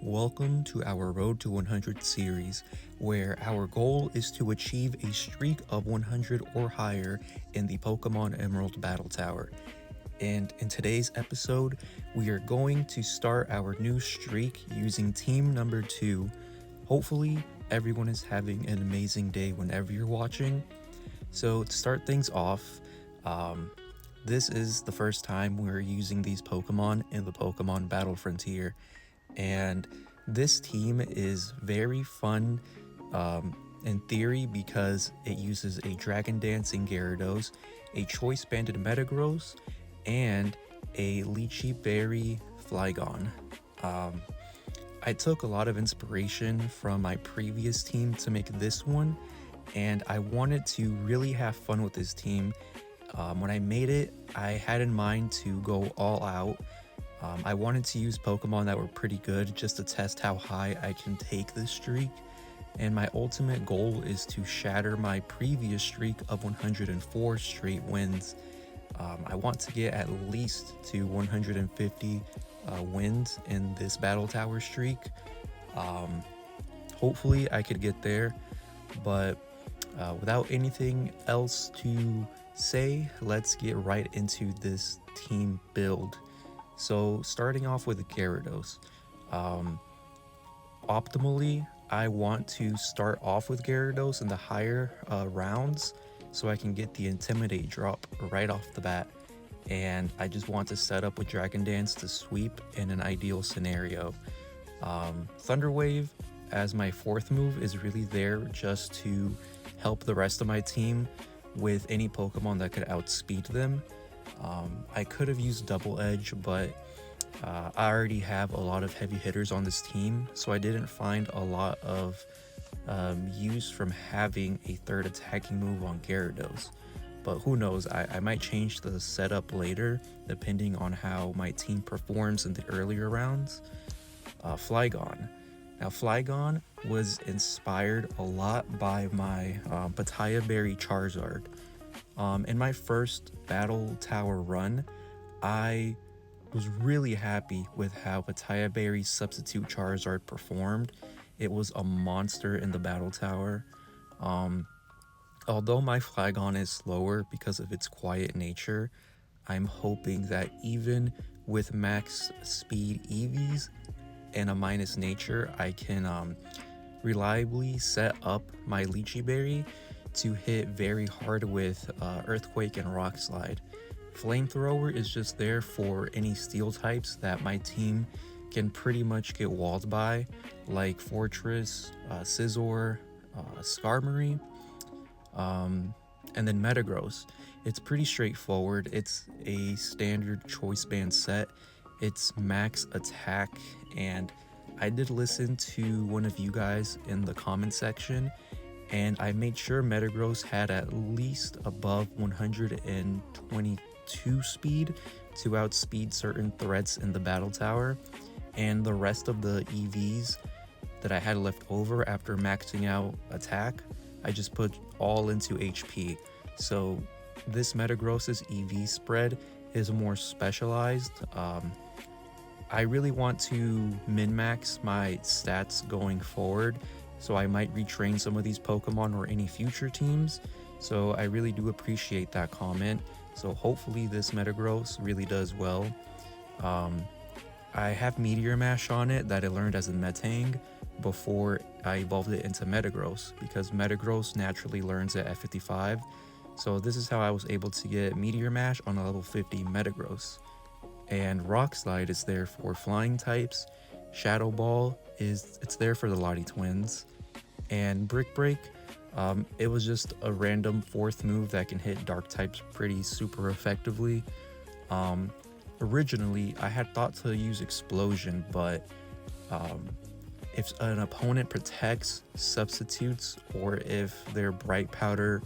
Welcome to our Road to 100 series, where our goal is to achieve a streak of 100 or higher in the Pokemon Emerald Battle Tower. And in today's episode, we are going to start our new streak using team number 2. Hopefully, everyone is having an amazing day whenever you're watching. So to start things off, this is the first time we're using these Pokemon in the Pokemon Battle Frontier. And this team is very fun in theory because it uses a Dragon Dancing Gyarados, a Choice Banded Metagross, and a Lychee Berry Flygon. I took a lot of inspiration from my previous team to make this one, and I wanted to really have fun with this team. When I made it, I had in mind to go all out. I wanted to use Pokemon that were pretty good just to test how high I can take this streak, and my ultimate goal is to shatter my previous streak of 104 straight wins. I want to get at least to 150 wins in this Battle Tower streak. Hopefully I could get there, but without anything else to say, let's get right into this team build. So starting off with the Gyarados, optimally I want to start off with Gyarados in the higher rounds so I can get the Intimidate drop right off the bat, and I just want to set up with Dragon Dance to sweep in an ideal scenario. Thunder Wave as my fourth move is really there just to help the rest of my team with any Pokemon that could outspeed them. I could have used Double Edge, but I already have a lot of heavy hitters on this team, so I didn't find a lot of use from having a third attacking move on Gyarados. But who knows, I might change the setup later depending on how my team performs in the earlier rounds. Flygon. Now Flygon was inspired a lot by my Pataya Berry Charizard. In my first Battle Tower run, I was really happy with how Pataya Berry's substitute Charizard performed. It was a monster in the Battle Tower. Although my Flygon is slower because of its quiet nature, I'm hoping that even with max speed EVs and a minus nature, I can reliably set up my Lychee Berry to hit very hard with Earthquake and Rock Slide. Flamethrower is just there for any steel types that my team can pretty much get walled by, like Fortress, Scizor, Skarmory, and then Metagross. It's pretty straightforward. It's a standard choice band set. It's max attack, and I did listen to one of you guys in the comment section, and I made sure Metagross had at least above 122 speed to outspeed certain threats in the Battle Tower, and the rest of the EVs that I had left over after maxing out attack, I just put all into HP. So this Metagross's EV spread is more specialized. I really want to min-max my stats going forward, so I might retrain some of these Pokemon or any future teams. So I really do appreciate that comment. So hopefully this Metagross really does well. I have Meteor Mash on it that I learned as a Metang before I evolved it into Metagross, because Metagross naturally learns it at 55. So this is how I was able to get Meteor Mash on a level 50 Metagross. And Rock Slide is there for flying types. Shadow Ball it's there for the Lottie twins. And Brick Break, it was just a random fourth move that can hit dark types pretty super effectively. Originally I had thought to use Explosion, but if an opponent protects substitutes, or if their Bright Powder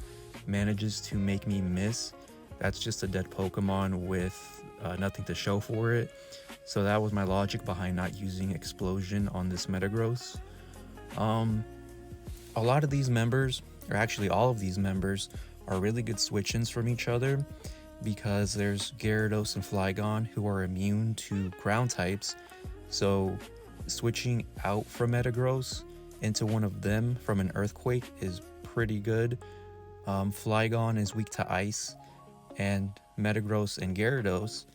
manages to make me miss, that's just a dead Pokemon with nothing to show for it. So that was my logic behind not using Explosion on this Metagross. A lot of these members, or actually all of these members, are really good switch-ins from each other, because there's Gyarados and Flygon who are immune to ground types. So switching out from Metagross into one of them from an Earthquake is pretty good. Flygon is weak to Ice, and Metagross and Gyarados,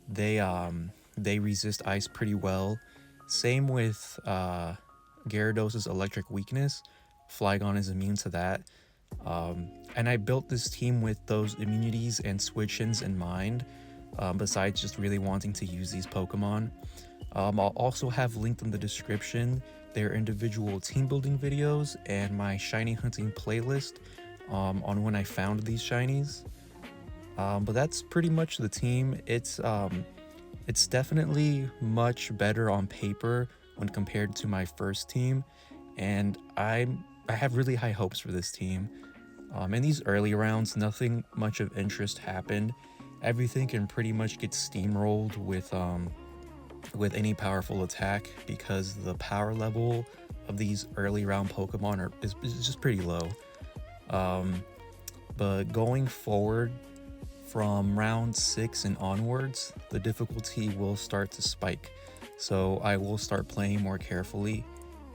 they resist Ice pretty well. Same with Gyarados' electric weakness. Flygon is immune to that. And I built this team with those immunities and switch-ins in mind, besides just really wanting to use these Pokemon. I'll also have linked in the description their individual team building videos and my shiny hunting playlist on when I found these shinies. But that's pretty much the team. It's definitely much better on paper when compared to my first team, and I have really high hopes for this team. In these early rounds, nothing much of interest happened. Everything can pretty much get steamrolled with any powerful attack because the power level of these early round Pokemon is just pretty low. But going forward from round 6 and onwards, the difficulty will start to spike. So I will start playing more carefully.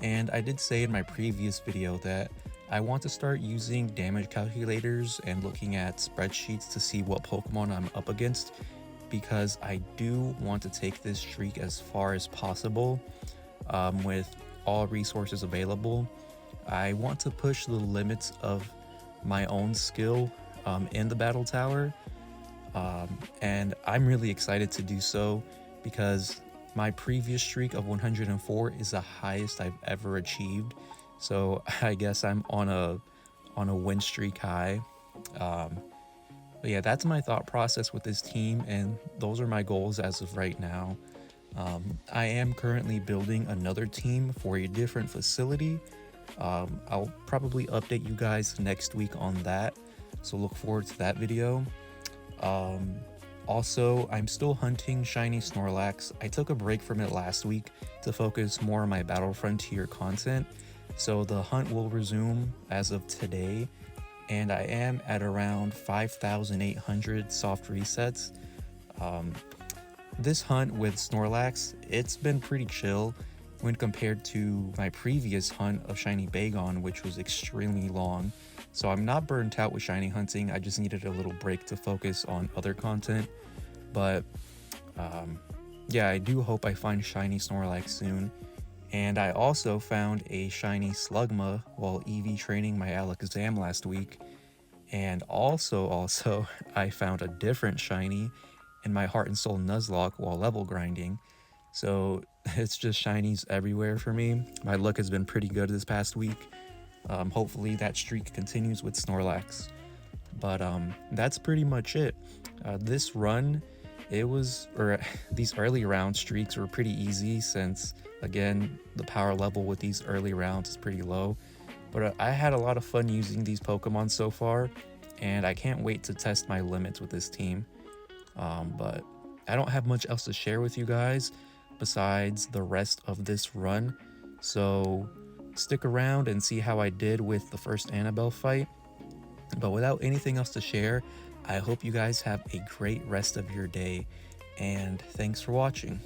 And I did say in my previous video that I want to start using damage calculators and looking at spreadsheets to see what Pokemon I'm up against, because I do want to take this streak as far as possible with all resources available. I want to push the limits of my own skill in the battle tower, and I'm really excited to do so because my previous streak of 104 is the highest I've ever achieved. So I guess I'm on a win streak high. But yeah, that's my thought process with this team, and those are my goals as of right now. I am currently building another team for a different facility. I'll probably update you guys next week on that, so look forward to that video. Also, I'm still hunting shiny Snorlax. I took a break from it last week to focus more on my Battle Frontier content, so the hunt will resume as of today, and I am at around 5,800 soft resets. This hunt with Snorlax, it's been pretty chill when compared to my previous hunt of shiny Bagon, which was extremely long. So I'm not burnt out with shiny hunting, I just needed a little break to focus on other content. But yeah, I do hope I find shiny Snorlax soon. And I also found a shiny Slugma while EV training my Alakazam last week. And also, I found a different shiny in my Heart and Soul Nuzlocke while level grinding. So it's just shinies everywhere for me. My luck has been pretty good this past week. Hopefully that streak continues with Snorlax. But that's pretty much it. This run, these early round streaks were pretty easy since, again, the power level with these early rounds is pretty low. But I had a lot of fun using these Pokemon so far, and I can't wait to test my limits with this team. But I don't have much else to share with you guys besides the rest of this run. So stick around and see how I did with the first Annabelle fight. But without anything else to share, I hope you guys have a great rest of your day, and thanks for watching.